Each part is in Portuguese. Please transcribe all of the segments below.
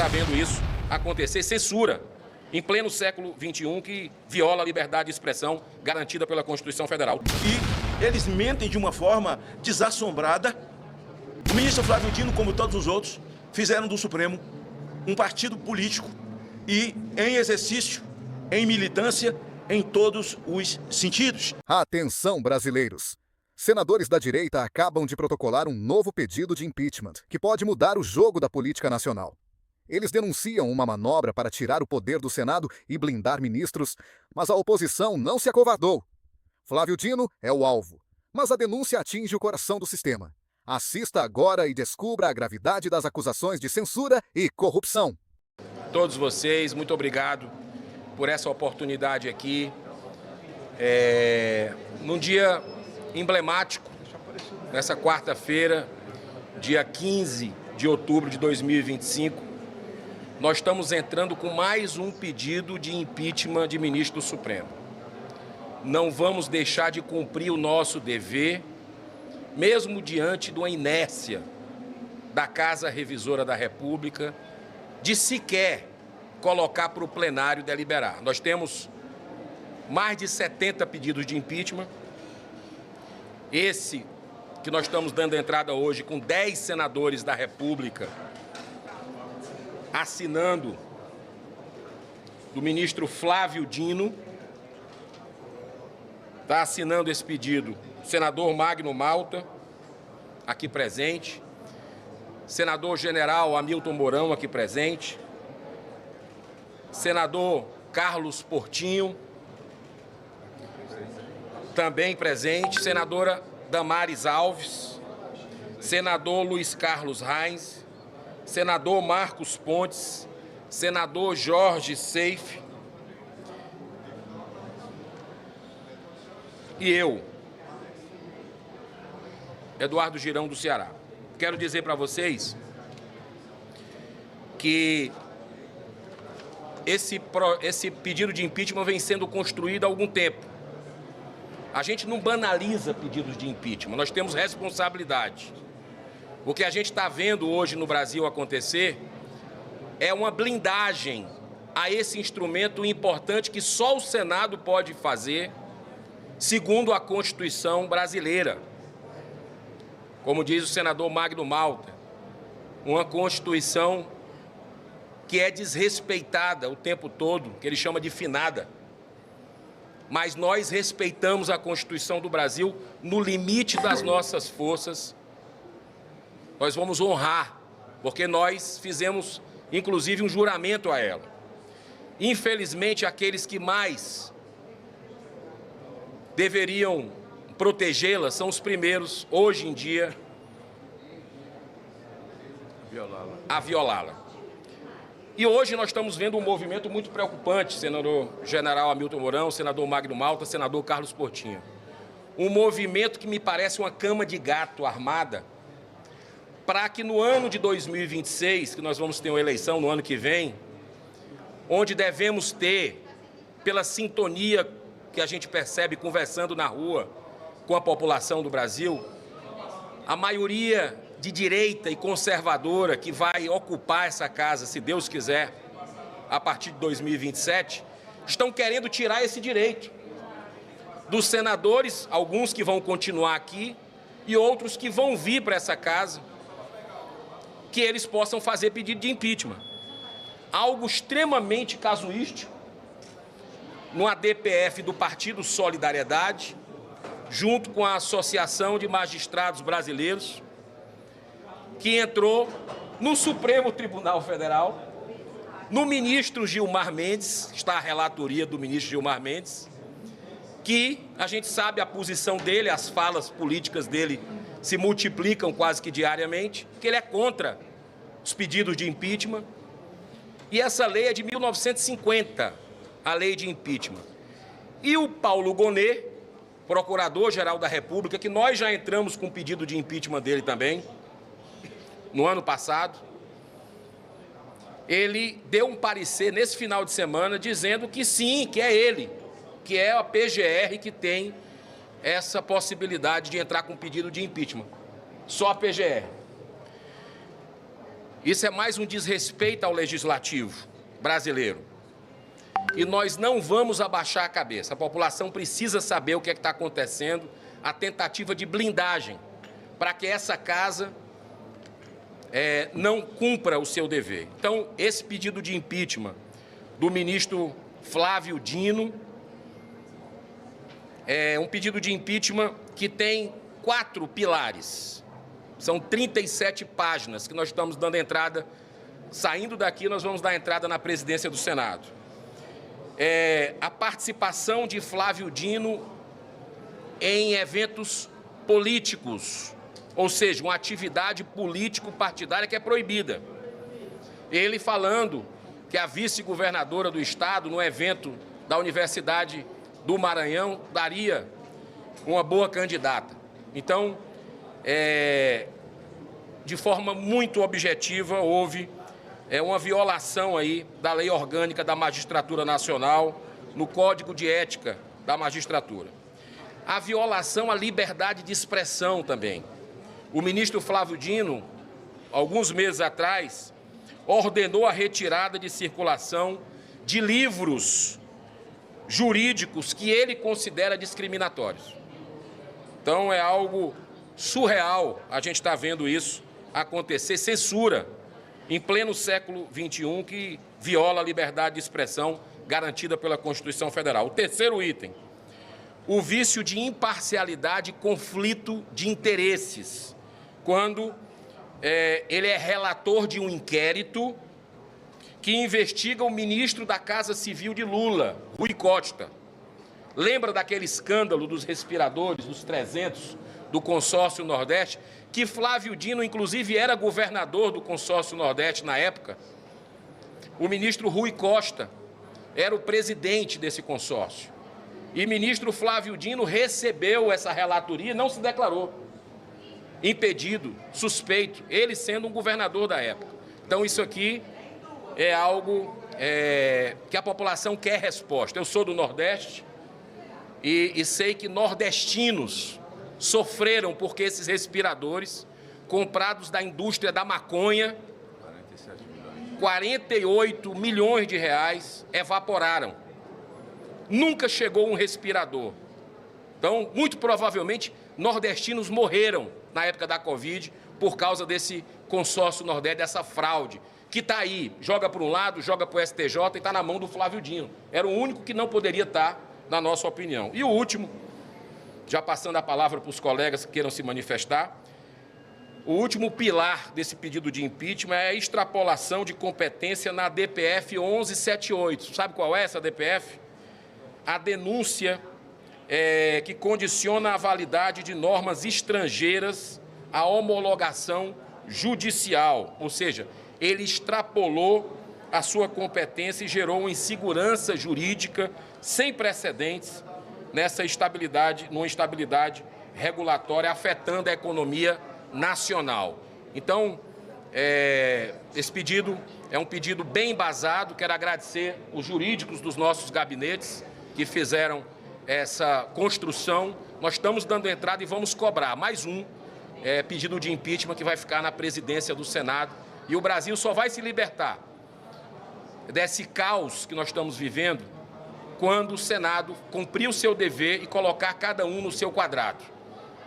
está vendo isso acontecer, censura, em pleno século XXI, que viola a liberdade de expressão garantida pela Constituição Federal. E eles mentem de uma forma desassombrada. O ministro Flávio Dino, como todos os outros, fizeram do Supremo um partido político e em exercício, em militância, em todos os sentidos. Atenção, brasileiros! Senadores da direita acabam de protocolar um novo pedido de impeachment, que pode mudar o jogo da política nacional. Eles denunciam uma manobra para tirar o poder do Senado e blindar ministros, mas a oposição não se acovardou. Flávio Dino é o alvo, mas a denúncia atinge o coração do sistema. Assista agora e descubra a gravidade das acusações de censura e corrupção. Todos vocês, muito obrigado por essa oportunidade aqui. Num dia emblemático, nessa quarta-feira, dia 15 de outubro de 2025, nós estamos entrando com mais um pedido de impeachment de ministro do Supremo. Não vamos deixar de cumprir o nosso dever, mesmo diante de uma inércia da Casa Revisora da República, de sequer colocar para o plenário deliberar. Nós temos mais de 70 pedidos de impeachment. Esse que nós estamos dando entrada hoje com 10 senadores da República assinando, do ministro Flávio Dino. Está assinando esse pedido o senador Magno Malta, aqui presente, senador general Hamilton Mourão, aqui presente, senador Carlos Portinho, também presente, senadora Damares Alves, senador Luiz Carlos Reins, senador Marcos Pontes, senador Jorge Seife e eu, Eduardo Girão, do Ceará. Quero dizer para vocês que esse pedido de impeachment vem sendo construído há algum tempo. A gente não banaliza pedidos de impeachment, nós temos responsabilidade. O que a gente está vendo hoje no Brasil acontecer é uma blindagem a esse instrumento importante que só o Senado pode fazer, segundo a Constituição brasileira. Como diz o senador Magno Malta, uma Constituição que é desrespeitada o tempo todo, que ele chama de finada. Mas nós respeitamos a Constituição do Brasil no limite das nossas forças. Nós vamos honrar, porque nós fizemos, inclusive, um juramento a ela. Infelizmente, aqueles que mais deveriam protegê-la são os primeiros, hoje em dia, a violá-la. E hoje nós estamos vendo um movimento muito preocupante, senador general Hamilton Mourão, senador Magno Malta, senador Carlos Portinho. Um movimento que me parece uma cama de gato armada, para que no ano de 2026, que nós vamos ter uma eleição no ano que vem, onde devemos ter, pela sintonia que a gente percebe conversando na rua com a população do Brasil, a maioria de direita e conservadora que vai ocupar essa casa, se Deus quiser, a partir de 2027, estão querendo tirar esse direito dos senadores, alguns que vão continuar aqui e outros que vão vir para essa casa, que eles possam fazer pedido de impeachment. Algo extremamente casuístico, no ADPF do Partido Solidariedade, junto com a Associação de Magistrados Brasileiros, que entrou no Supremo Tribunal Federal, no ministro Gilmar Mendes, está a relatoria do ministro Gilmar Mendes, que a gente sabe a posição dele, as falas políticas dele se multiplicam quase que diariamente, que ele é contra os pedidos de impeachment. E essa lei é de 1950, a lei de impeachment. E o Paulo Gonet, procurador-geral da República, que nós já entramos com pedido de impeachment dele também, no ano passado, ele deu um parecer nesse final de semana dizendo que sim, que é ele, que é a PGR que tem essa possibilidade de entrar com pedido de impeachment. Só a PGR. Isso é mais um desrespeito ao legislativo brasileiro. E nós não vamos abaixar a cabeça. A população precisa saber o que é que está acontecendo, a tentativa de blindagem, para que essa casa não cumpra o seu dever. Então, esse pedido de impeachment do ministro Flávio Dino é um pedido de impeachment que tem 4 pilares. São 37 páginas que nós estamos dando entrada. Saindo daqui, nós vamos dar entrada na presidência do Senado. A participação de Flávio Dino em eventos políticos, ou seja, uma atividade político-partidária que é proibida. Ele falando que a vice-governadora do estado, no evento da Universidade do Maranhão, daria uma boa candidata. Então, de forma muito objetiva, houve uma violação aí da Lei Orgânica da Magistratura Nacional, no Código de Ética da Magistratura. A violação à liberdade de expressão também. O ministro Flávio Dino, alguns meses atrás, ordenou a retirada de circulação de livros jurídicos que ele considera discriminatórios. Então, é algo surreal a gente estar vendo isso acontecer, censura em pleno século XXI, que viola a liberdade de expressão garantida pela Constituição Federal. O terceiro item, o vício de imparcialidade e conflito de interesses, quando ele é relator de um inquérito que investiga o ministro da Casa Civil de Lula, Rui Costa. Lembra daquele escândalo dos respiradores, dos 300, do Consórcio Nordeste, que Flávio Dino, inclusive, era governador do Consórcio Nordeste na época? O ministro Rui Costa era o presidente desse consórcio. E o ministro Flávio Dino recebeu essa relatoria e não se declarou impedido, suspeito, ele sendo um governador da época. Então, isso aqui é algo que a população quer resposta. Eu sou do Nordeste e sei que nordestinos sofreram porque esses respiradores, comprados da indústria da maconha, 48 milhões de reais, evaporaram. Nunca chegou um respirador. Então, muito provavelmente, nordestinos morreram na época da Covid por causa desse consórcio Nordeste, dessa fraude, que está aí, joga para um lado, joga para o STJ e está na mão do Flávio Dino. Era o único que não poderia estar, na nossa opinião. E o último, já passando a palavra para os colegas que queiram se manifestar, o último pilar desse pedido de impeachment é a extrapolação de competência na DPF 1178. Sabe qual é essa DPF? A denúncia que condiciona a validade de normas estrangeiras à homologação judicial. Ou seja, ele extrapolou a sua competência e gerou uma insegurança jurídica sem precedentes numa instabilidade regulatória afetando a economia nacional. Então, esse pedido é um pedido bem embasado. Quero agradecer os jurídicos dos nossos gabinetes que fizeram essa construção. Nós estamos dando entrada e vamos cobrar mais um pedido de impeachment que vai ficar na presidência do Senado. E o Brasil só vai se libertar desse caos que nós estamos vivendo quando o Senado cumprir o seu dever e colocar cada um no seu quadrado,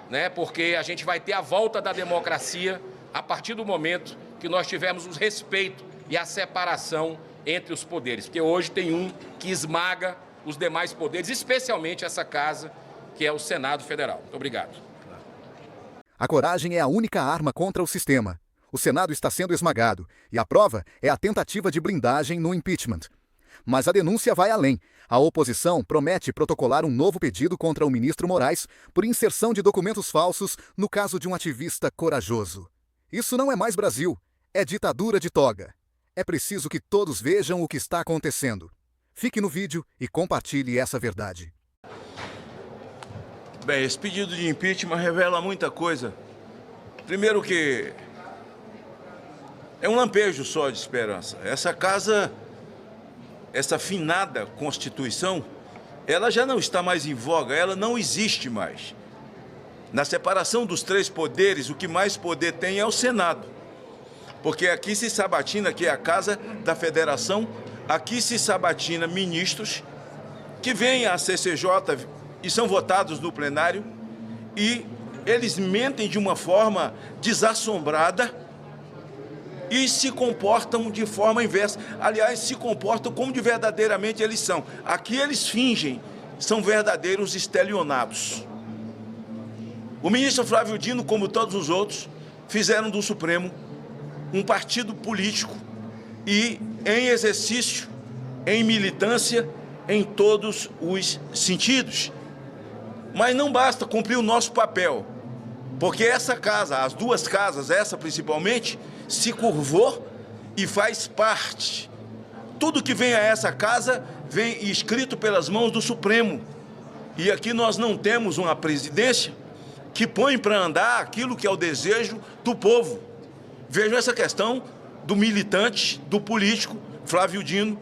né? Porque a gente vai ter a volta da democracia a partir do momento que nós tivermos o respeito e a separação entre os poderes, porque hoje tem um que esmaga os demais poderes, especialmente essa casa, que é o Senado Federal. Muito obrigado. A coragem é a única arma contra o sistema. O Senado está sendo esmagado, e a prova é a tentativa de blindagem no impeachment. Mas a denúncia vai além. A oposição promete protocolar um novo pedido contra o ministro Moraes por inserção de documentos falsos no caso de um ativista corajoso. Isso não é mais Brasil, é ditadura de toga. É preciso que todos vejam o que está acontecendo. Fique no vídeo e compartilhe essa verdade. Bem, esse pedido de impeachment revela muita coisa. Primeiro que é um lampejo só de esperança. Essa casa, essa finada Constituição, ela já não está mais em voga, ela não existe mais. Na separação dos três poderes, o que mais poder tem é o Senado. porque aqui se sabatina, que é a Casa da Federação, aqui se sabatina ministros que vêm à CCJ e são votados no plenário e eles mentem de uma forma desassombrada e se comportam de forma inversa. Aliás, se comportam como de verdadeiramente eles são. Aqui eles fingem, são verdadeiros estelionados. O ministro Flávio Dino, como todos os outros, fizeram do Supremo um partido político e em exercício, em militância, em todos os sentidos. Mas não basta cumprir o nosso papel, porque essa casa, as duas casas, essa principalmente, se curvou e faz parte. Tudo que vem a essa casa vem escrito pelas mãos do Supremo. E aqui nós não temos uma presidência que põe para andar aquilo que é o desejo do povo. Vejam essa questão do militante, do político, Flávio Dino,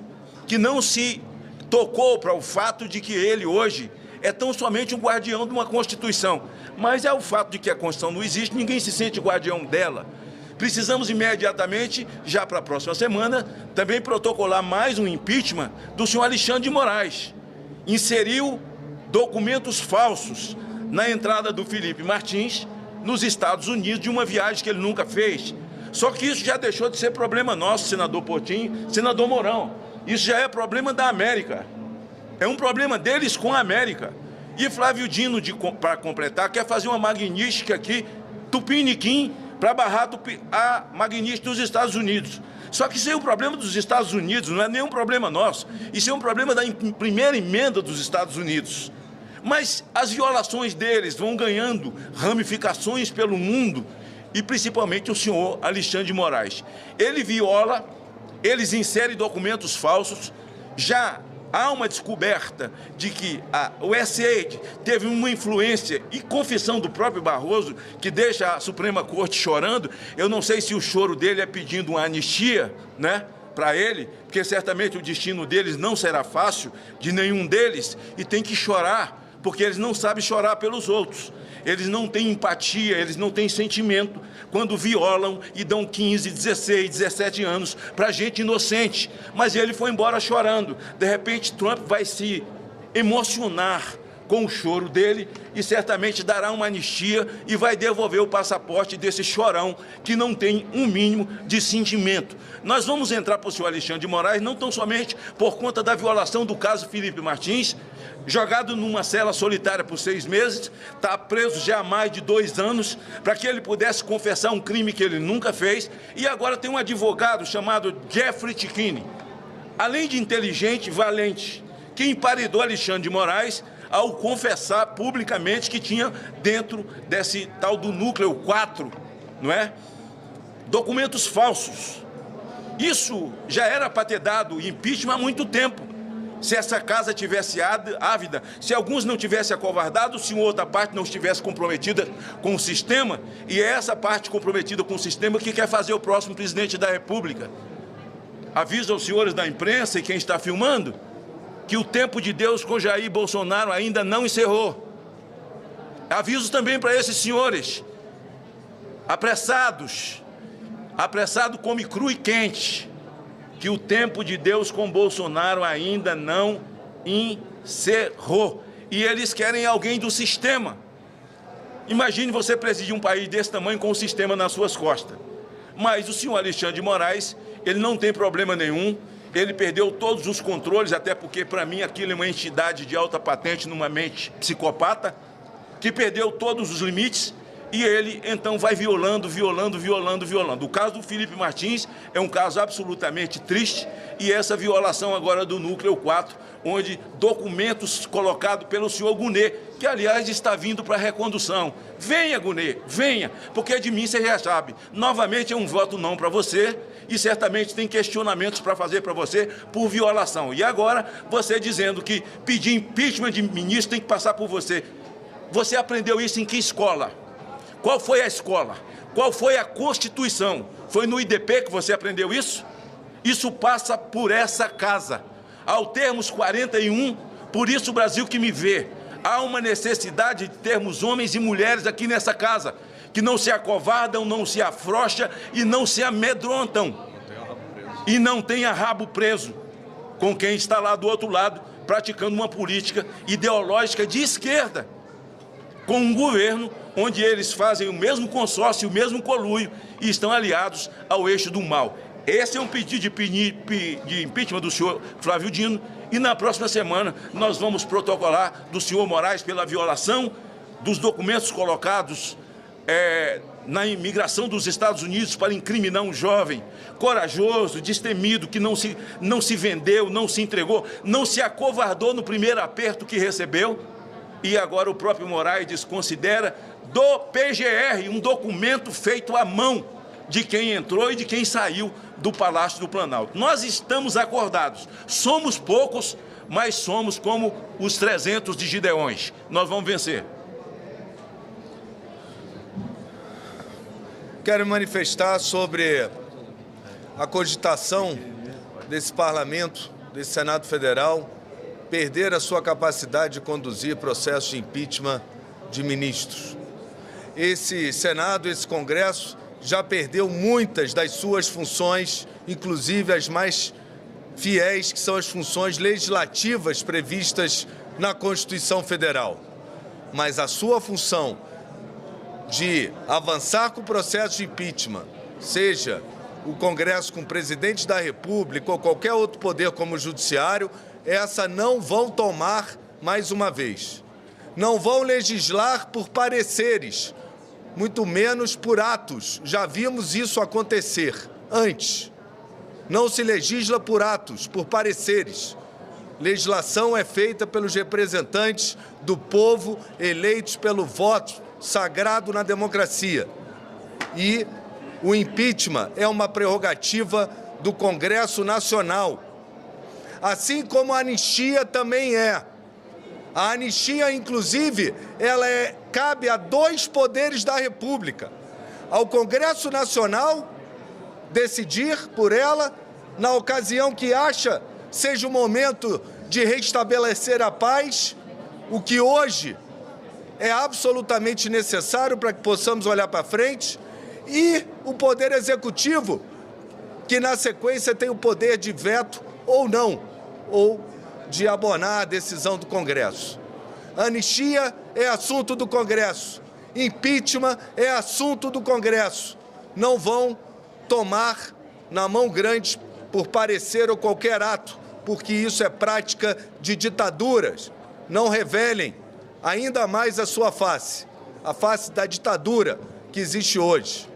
que não se tocou para o fato de que ele hoje é tão somente um guardião de uma Constituição. Mas é o fato de que a Constituição não existe, ninguém se sente guardião dela. Precisamos imediatamente, já para a próxima semana, também protocolar mais um impeachment do senhor Alexandre de Moraes. Inseriu documentos falsos na entrada do Felipe Martins nos Estados Unidos de uma viagem que ele nunca fez. Só que isso já deixou de ser problema nosso, senador Portinho, senador Mourão. Isso já é problema da América. É um problema deles com a América. E Flávio Dino, para completar, quer fazer uma magnífica aqui, tupiniquim, para barrar a magnífica dos Estados Unidos. Só que isso é um problema dos Estados Unidos, não é nenhum problema nosso. Isso é um problema da primeira emenda dos Estados Unidos. Mas as violações deles vão ganhando ramificações pelo mundo, e principalmente o senhor Alexandre de Moraes. Ele viola, eles inserem documentos falsos, já há uma descoberta de que o SAID teve uma influência e confissão do próprio Barroso, que deixa a Suprema Corte chorando. Eu não sei se o choro dele é pedindo uma anistia, né, para ele, porque certamente o destino deles não será fácil, de nenhum deles, e tem que chorar, porque eles não sabem chorar pelos outros. Eles não têm empatia, eles não têm sentimento quando violam e dão 15, 16, 17 anos para gente inocente. Mas ele foi embora chorando. De repente, Trump vai se emocionar com o choro dele e certamente dará uma anistia e vai devolver o passaporte desse chorão que não tem um mínimo de sentimento. Nós vamos entrar para o senhor Alexandre de Moraes não tão somente por conta da violação do caso Felipe Martins, jogado numa cela solitária por 6 meses, está preso já há mais de 2 anos, para que ele pudesse confessar um crime que ele nunca fez, e agora tem um advogado chamado Jeffrey Tichini, além de inteligente, valente, que emparedou Alexandre de Moraes ao confessar publicamente que tinha dentro desse tal do núcleo 4, não é? Documentos falsos. Isso já era para ter dado impeachment há muito tempo. Se essa casa tivesse ávida, se alguns não tivessem acovardado, se uma outra parte não estivesse comprometida com o sistema, e é essa parte comprometida com o sistema que quer fazer o próximo presidente da República. Aviso aos senhores da imprensa e quem está filmando que o tempo de Deus com Jair Bolsonaro ainda não encerrou. Aviso também para esses senhores, apressado come cru e quente, que o tempo de Deus com Bolsonaro ainda não encerrou. E eles querem alguém do sistema. Imagine você presidir um país desse tamanho com o sistema nas suas costas. Mas o senhor Alexandre de Moraes, ele não tem problema nenhum, ele perdeu todos os controles, até porque, para mim, aquilo é uma entidade de alta patente numa mente psicopata, que perdeu todos os limites, e ele, então, vai violando. O caso do Felipe Martins é um caso absolutamente triste, e essa violação agora do Núcleo 4, onde documentos colocados pelo senhor Gunê, que, aliás, está vindo para a recondução. Venha, Gunê, venha, porque de mim você já sabe. Novamente é um voto não para você, e certamente tem questionamentos para fazer para você por violação. E agora, você dizendo que pedir impeachment de ministro tem que passar por você. Você aprendeu isso em que escola? Qual foi a escola? Qual foi a Constituição? Foi no IDP que você aprendeu isso? Isso passa por essa casa. Ao termos 41, por isso o Brasil que me vê, há uma necessidade de termos homens e mulheres aqui nessa casa, que não se acovardam, não se afrouxam e não se amedrontam. E não tenha rabo preso com quem está lá do outro lado, praticando uma política ideológica de esquerda, com um governo onde eles fazem o mesmo consórcio, o mesmo conluio e estão aliados ao eixo do mal. Esse é um pedido de impeachment do senhor Flávio Dino e na próxima semana nós vamos protocolar do senhor Moraes pela violação dos documentos colocados na imigração dos Estados Unidos para incriminar um jovem corajoso, destemido, que não se vendeu, não se entregou, não se acovardou no primeiro aperto que recebeu. E agora o próprio Moraes desconsidera do PGR, um documento feito à mão de quem entrou e de quem saiu do Palácio do Planalto. Nós estamos acordados. Somos poucos, mas somos como os 300 de Gideões. Nós vamos vencer. Quero manifestar sobre a cogitação desse Parlamento, desse Senado Federal, perder a sua capacidade de conduzir processos de impeachment de ministros. Esse Senado, esse Congresso, já perdeu muitas das suas funções, inclusive as mais fiéis, que são as funções legislativas previstas na Constituição Federal. Mas a sua função de avançar com o processo de impeachment, seja o Congresso com o presidente da República ou qualquer outro poder como o Judiciário, essa não vão tomar mais uma vez. Não vão legislar por pareceres, muito menos por atos. Já vimos isso acontecer antes. Não se legisla por atos, por pareceres. Legislação é feita pelos representantes do povo eleitos pelo voto sagrado na democracia. E o impeachment é uma prerrogativa do Congresso Nacional. Assim como a anistia também é. A anistia, inclusive, cabe a 2 poderes da República. Ao Congresso Nacional decidir por ela, na ocasião que acha seja o momento de restabelecer a paz, o que hoje é absolutamente necessário para que possamos olhar para frente, e o Poder Executivo, que na sequência tem o poder de veto ou não, ou de abonar a decisão do Congresso. Anistia é assunto do Congresso, impeachment é assunto do Congresso. Não vão tomar na mão grande por parecer ou qualquer ato, porque isso é prática de ditaduras. Não revelem ainda mais a sua face, a face da ditadura que existe hoje,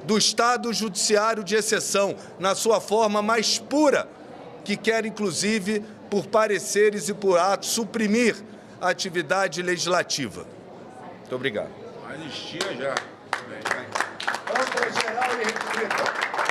do Estado Judiciário de exceção, na sua forma mais pura, que quer, inclusive, por pareceres e por atos, suprimir a atividade legislativa. Muito obrigado. Anistia já. Âncora geral e restrita.